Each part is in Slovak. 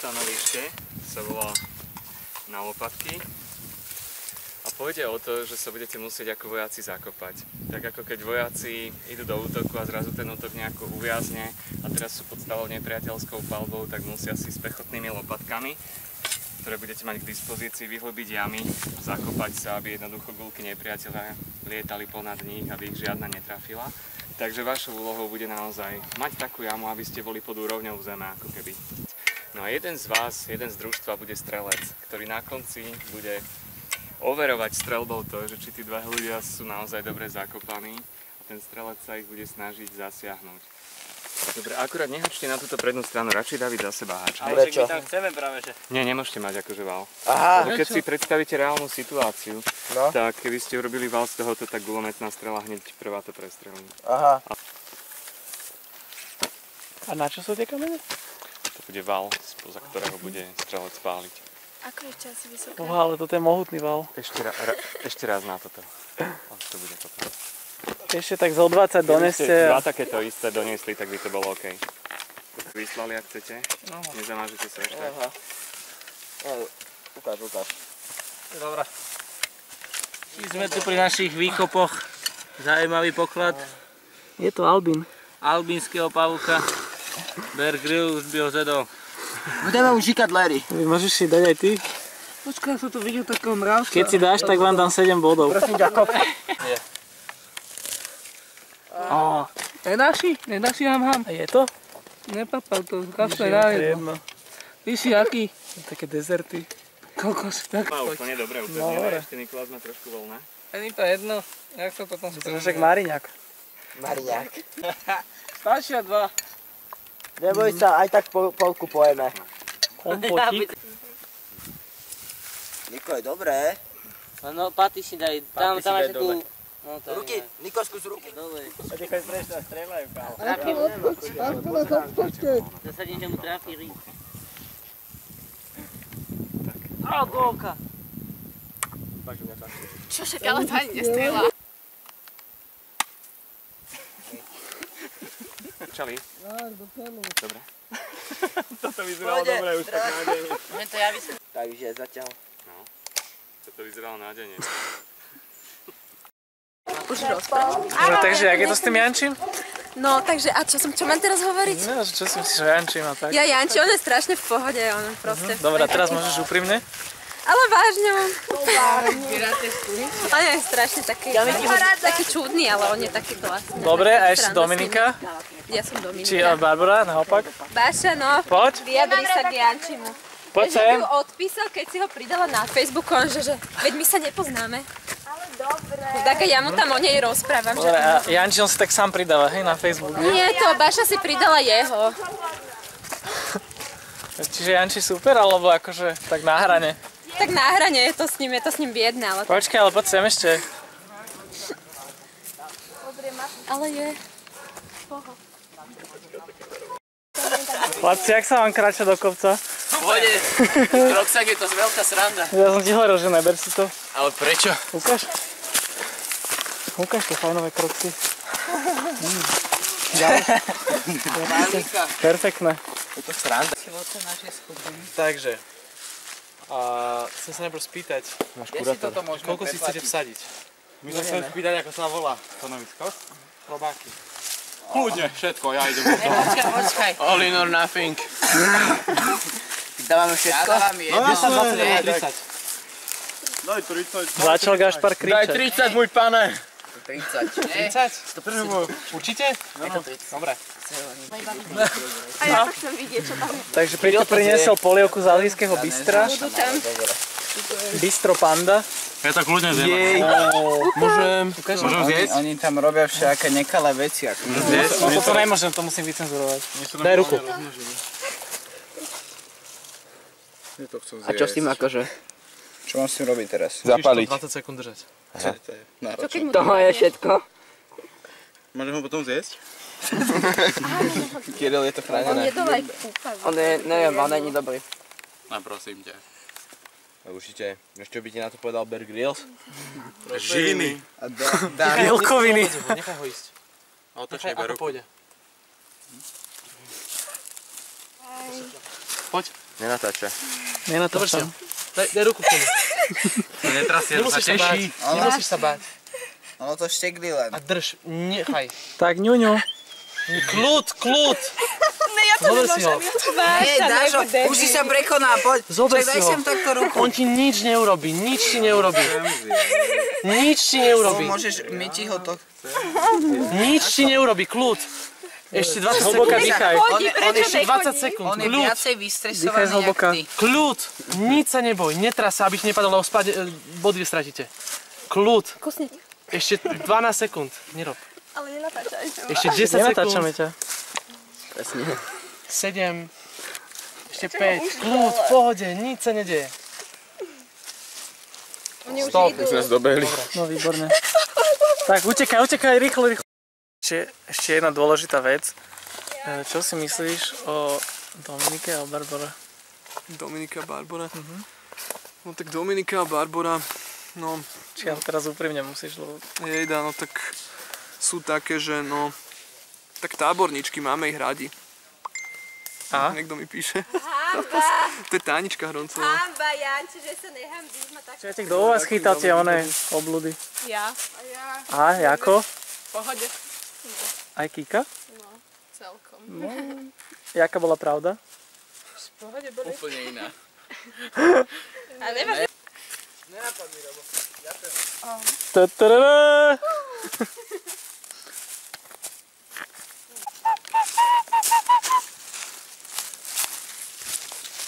stanovište sa volá Na lopatky a pôjde o to, že sa budete musieť ako vojaci zakopať. Tak ako keď vojaci idú do útoku a zrazu ten útok nejako uviazne a teraz sú pod stále nepriateľskou palbou, tak musia si s pechotnými lopatkami, ktoré budete mať k dispozícii, vyhlbiť jamy, zakopať sa, aby jednoducho guľky nepriateľa lietali ponad nich, aby ich žiadna netrafila. Takže vašou úlohou bude naozaj mať takú jamu, aby ste boli pod úrovňou zeme, ako keby. No a jeden z vás, jeden z družstva bude strelec, ktorý na konci bude overovať streľbou to, že či tí dva ľudia sú naozaj dobre zakopaní a ten strelec sa ich bude snažiť zasiahnuť. Dobre, akurát nehačte na túto prednú stranu, radšej David za seba háč. Ale my tam chceme práve, že... Nie, nemôžete mať akože val. Aha. Keď si predstavíte reálnu situáciu, no, tak keby ste urobili val z tohoto, tak guľometná strela hneď prvá to prestrelí. Aha. A na čo sú tie kamene? To bude val, spoza ktorého bude strelec páliť. Ako ešte asi vysoké? Ale toto je mohutný val. Ešte raz na toto. To bude potom. Ešte tak zo 20 doneste. Dva takéto isté doniesli, tak by to bolo OK. Vyslali, ak chcete. Nezamážete sa ešte. Aha. Ukáž. Dobre. Sme tu pri našich výkopoch. Zaujímavý poklad. Je to albín. Albínskeho pavúka. Bear Grylls už by ho zedol. Budeme už žikať Larry. Môžeš si dať aj ty? Počkaj, som tu videl takého mravca. Keď si dáš, tak vám dám 7 bodov. Prosím ťa, kop. Nedáš si ham. A je to? Nepapal to, kašle na jedno. Ty si aký? Také dezerty. Kokos, tak Má poď. úplne dobre upevnené, ešte Nikolás má trošku voľné. Ani to jedno, jak to potom To je spravíme? však Mariňák. Mariňák. Stačia dva. Neboj sa, aj tak polku pojeme. Kompotík. Niko, je dobré. No, paty si daj, tam Paty si máš daj takú... dole. No, tam Ruky, Niko, skús ruky. dole. Počkaj, prečo strelajú, kámo. Zasadím, že mu trafí rýb. Á, golka! Čo však, ale to ani nestrieľa. Čali? Dobre. Toto vyzeralo dobre, už tak nádejne. Môžem to ja vyskúšať? Takže zatiaľ. No, toto vyzeralo nádejne. Už rozprávam. No, takže, jak je to s tým Jančím? No, takže a čo mám teraz hovoriť? No, čo si myslíš o Jančím a tak? Ja Janči, on je strašne v pohode, on proste... Dobre, teraz môžeš úprimne? Ale vážne on. On je strašne taký čudný, ale on je taký klasný. Dobre, a ešte Dominika? Ja som Dominika. Či Barbara, naopak? Baša, no. Poď. Vyjadri sa k Jančimu. Poď Že sem. by ju odpísal, keď si ho pridala na Facebooku, on že veď my sa nepoznáme. Ale dobre. Tak ja mu tam o nej rozprávam. Dobre, a Janči on si tak sám pridáva, hej, na Facebook. Nie, to Baša si pridala jeho. Čiže Janči super, alebo akože tak na hrane? Tak na hrane je to s ním biedne, ale... Počkaj, ale poď sem ešte. Ale je... Chlapci, jak sa vám kráča do kopca? Pôjde, Roxak je to veľká sranda. Ja som ti hovoril, že neber si to. Ale prečo? Ukáž. Ukáž tie fajnové kroky. Perfektné. Je to sranda. Takže, chcem sa najprv spýtať, koľko si chcete vsadiť? My sa chceme spýtať, ako sa volá stanovisko. Robáky. Kľudne, všetko, ja idem do toho. Počkaj. All in or nothing. Dávame všetko? Ja dávam jedno. No jasné, 30. Daj 30. Začal Gašpar Daj kričať. 30, môj pane. 30. 30? Určite? Dobre. A ja to chcem vidieť, čo tam je. Takže Peťo priniesol polievku z alijského bystra. Budú tam... Bistro Panda. Ja to kľudne zjem. Môžem zjesť? Oni tam robia všaké nekalé veci. No toto nemôžem, to musím vycenzurovať. Daj ruku. A čo s tým akože? Čo mám s tým robiť teraz? Zapaliť. 20 sekúnd držať. Čo keď mu To je všetko. Môžem ho potom zjesť? Kiril, je to on chránené. jedol aj kúpav. On je, neviem, on není dobrý. No prosím ťa. Určite. Čo by ti na to povedal Bear Grylls? Živiny. Bielkoviny. Nechaj ho ísť. A otočne Ako ruku. pôjde. Poď. Nenatáča. Nenatáčam. Daj ruku k tomu. Netrasie, to sa Nemusíš sa báť. teší. Nemusíš sa báť. Ono to štekli len. A drž, nechaj. Tak, ňuňu. Kľud. Zober si ho. Hej, Dážo, už si sa prekoná, poď. Zober Čak, si daj ho. sem takto ruku. On ti nič neurobí, nič ti neurobí. Nič ti neurobí. Môžeš myť ho to. Nič ti neurobí, kľud. Ešte 20 sekúnd. Hlboká dýchaj. Ešte 20 sekúnd. On je Kľud. viacej Dýchaj vystresovaný, jak zhlboka. ty. Kľud. Nič sa neboj. Netras sa, aby ti nepadlo, lebo body stratíte. Kľud. Kusne. Ešte 12 sekúnd. Nerob. Ale nenatáčaj. Ešte 10 Nenatáčame sekúnd. ťa. 7. Ešte 5. Kľud, v pohode. Nič sa nedieje. Oni už Stop, idú. už nás dobehli. No, výborné. Tak, utekaj, rýchlo. Ešte jedna dôležitá vec. Čo si myslíš o Dominike a o Barbore? Dominika a Barbora. No tak Dominika a Barbora, no Či ja teraz úprimne musíš, lebo... jejda, no tak sú také, že no, tak táborničky, máme ich radi. A? Niekto mi píše. Hamba, To je Tánička Hroncová. hamba, Janči, že sa nehambíš, ma tak... Čiže kto u vás chytáte one obludy? Ja. A, Jako? Pohode. Aj Kika? Celkom. Jaká bola pravda? Pohode boli. Úplne iná. A nemáš... Tatarara!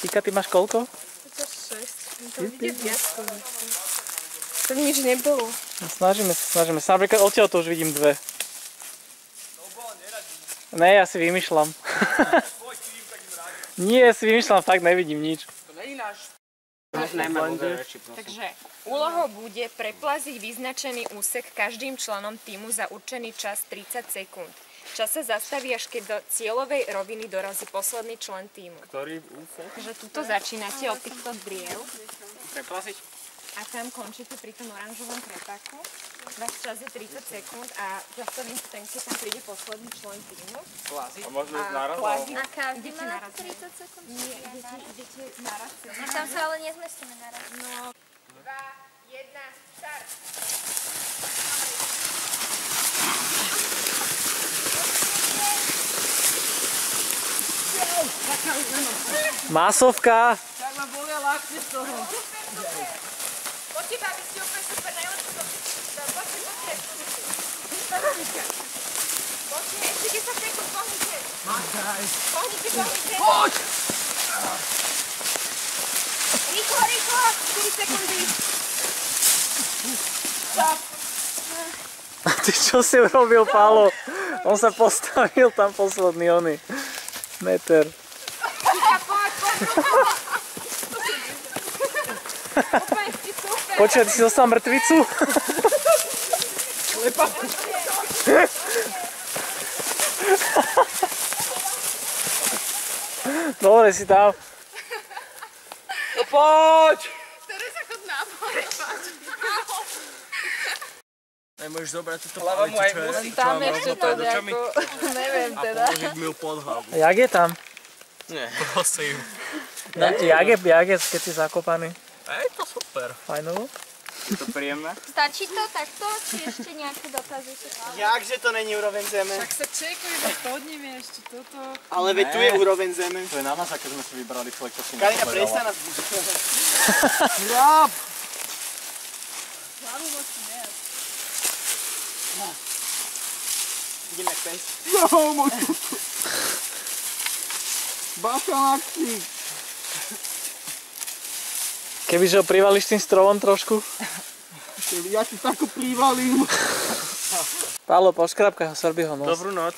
Kika, ty máš koľko? To 6. To vidieť viac. To nič nebolo. No, snažíme sa. Napríklad odtiaľ to už vidím dve. Ne, ja si vymýšľam. Nie, ja si vymýšľam, fakt nevidím nič. Takže úlohou bude preplaziť vyznačený úsek každým členom tímu za určený čas 30 sekúnd. Čas sa zastaví, až keď do cieľovej roviny dorazí posledný člen tímu. Ktorý úsek? Takže tuto začínate od týchto driev Preplaziť. a tam končíte pri tom oranžovom krepáku. Váš čas je 30 sekúnd a zastavím sa ten, keď tam príde posledný člen tímu. A môžeme ísť naraz? A každý má 30 sekúnd? Nie, idete naraz. Tam sa ale nezmestíme naraz. No. 2, 1, start! Masovka! Tak ma bolia lakne z toho. Poďte, babi, ste úplne super, najlepšie to poďte. Poďte, ešte 10 sekúnd, pohnite. Pohnite. Poď! Rýchlo, 4 sekundy. A ty čo si urobil, Pálo? On sa postavil tam posledný ony. Meter. Poď. Úplne ste super. Počkaj, ty si dostal mŕtvicu? Dobre si tam. No poď! Teresa, chod na more, Nemôžeš zobrať túto Hlava mu aj musí. tam ešte to nejako, neviem teda. položiť mi ju pod hlavu. Jak je tam? Nie, prosím. Jak je, keď si zakopaný? Je to super. Fajnovo? Je to príjemné? Stačí to takto, či ešte nejaké dotazy? Jakže to není úroveň zeme? Tak sa čekuj, že pod ním je ešte toto. Ale veď tu je úroveň zeme. To je na nás, aké sme si vybrali človek, to si Kalina, nepovedala. prestaň nás. Hlavu moc nejak. Ideme pes. Bakalaktík. Kebyže ho privališ tým stromom trošku? Ja ti tako privalím. Pálo, poškrapkaj ho, srbi ho nos. Dobrú noc.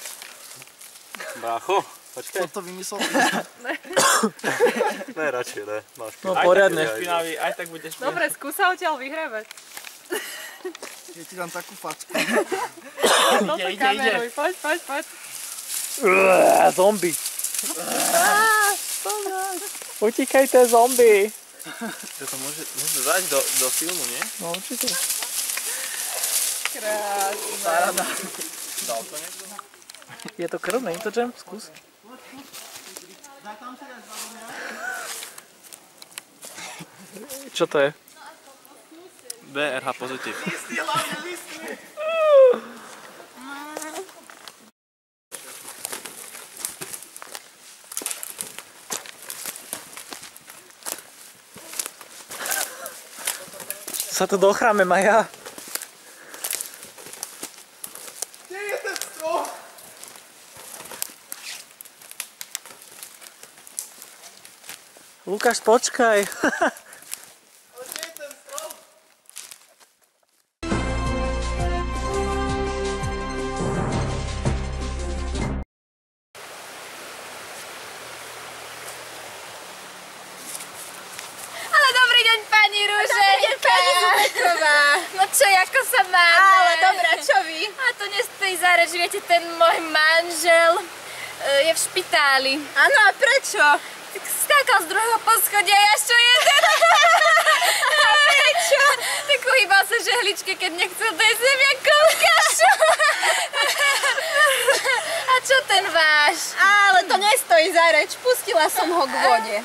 Brácho, počkej. To vymyslel. Ne, radšej ne. Máš No poriadne. Špinavý, aj tak budeš špinavý. Dobre, skúsa odtiaľ vyhrabať. Ja ti dám takú facku. Toto kameruj, poď. Zombie. Utíkajte, zombie. To môže dať do filmu, nie? No určite. Krásne. Je to krv, nie je to džem? Skús. Čo to je? BRH pozitív. Sa tu dochráme, Maja. Kde je ten strom? Lukáš, počkaj. Ale dobrý deň, pani Ruženka. No čo, ako sa máme? Ale dobrá, čo vy? A to nestojí za reč, viete, ten môj manžel je v špitáli. Áno, a prečo? Tak skákal z druhého poschodia, ja čo jeden. A prečo? Tak uhýbal sa žehličke, keď nechcel dojsť zemiakovú kašu. A čo ten váš? Ale to nestojí za reč, pustila som ho k vode.